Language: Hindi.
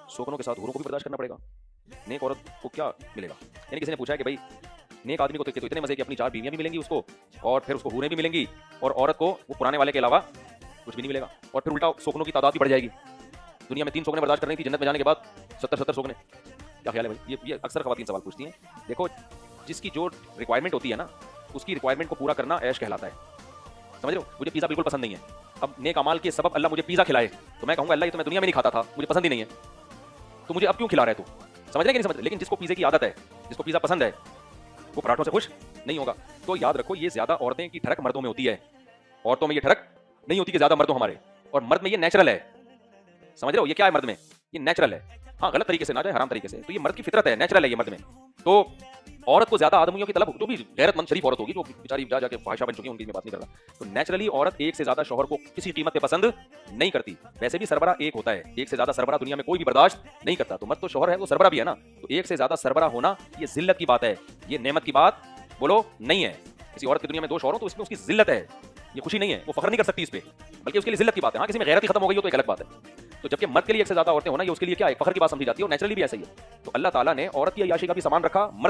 शौकनों के साथ हूरों को भी बर्दाश्त करना पड़ेगा। नेक औरत को क्या मिलेगा? यानी किसी ने पूछा है कि भाई नेक आदमी को तो इतने मजे कि अपनी 4 बीवियां भी मिलेंगी उसको, और फिर उसको हूरें भी मिलेंगी, और औरत को वो पुराने वाले के अलावा कुछ भी नहीं मिलेगा, और फिर उल्टा शौकनों की तादाद भी बढ़ जाएगी। दुनिया में 3 शौकने बर्दाश्त करनी थी, जन्नत में जाने के बाद 70 शौकने। क्या ख्याल है भाई? ये अक्सर खवातीन सवाल पूछती हैं। देखो, जिसकी जो रिक्वायरमेंट होती है ना, उसकी रिक्वायरमेंट को पूरा करना ऐश कहलाता है। समझ रहे हो? मुझे पिज़्ज़ा बिल्कुल पसंद नहीं है। अब नेक अमाल के सबब अल्लाह मुझे पिज़्ज़ा खिलाए तो मैं कहूँगा अल्लाह ये तो मैं दुनिया में नहीं खाता था, मुझे पसंद ही नहीं है, तो मुझे अब क्यों खिला रहा है तू? समझ रहे कि नहीं समझ रहे? लेकिन जिसको पिज़्ज़े की आदत है, जिसको पिज़्ज़ा पसंद है, वो पराठों से खुश नहीं होगा। तो याद रखो, ये ज्यादा औरतें की ठरक मर्दों में होती है। औरतों में ये ठरक नहीं होती कि ज्यादा मर्द हो हमारे, और मर्द में ये नेचुरल है। समझ रहे हो? ये क्या है मर्द में? ये नेचुरल है। हाँ, गलत तरीके से ना जाए, हराम तरीके से। तो ये मर्द की फितरत है, नेचुरल है ये मर्द में। तो औरत को ज्यादा आदमियों की तलब, जो भी गैरतमंद शरीफ औरत होगी, जो बेचारी जा जाके फाहिशा बन चुकी है, उनकी मैं बात नहीं कर रहा। तो नेचुरली औरत एक से ज्यादा शौहर को किसी कीमत पे पसंद नहीं करती। वैसे भी सरबरा एक होता है, एक से ज्यादा सरबरा दुनिया में कोई भी बर्दाश्त नहीं करता। तो मर्द तो शौहर है, वो सरबरा भी है ना। तो एक से ज्यादा सरबरा होना ये जिल्लत की बात है, ये नेमत की बात बोलो नहीं है। किसी औरत की दुनिया में 2 शौहर हो तो इसमें उसकी जिल्लत है, ये खुशी नहीं है, वो फख्र नहीं कर सकती इस पे, बल्कि उसके लिए जिल्लत की बात है। हाँ, किसी में गैरत ही खत्म हो गई हो तो एक अलग बात है। तो जबकि मर्द के लिए एक से ज्यादा औरतें होना, ये उसके लिए क्या है? फख्र की बात समझी जाती है, और नेचुरली भी ऐसा ही है। तो अल्लाह ताला ने औरत की अय्याशी का भी सामान रखा, मर्द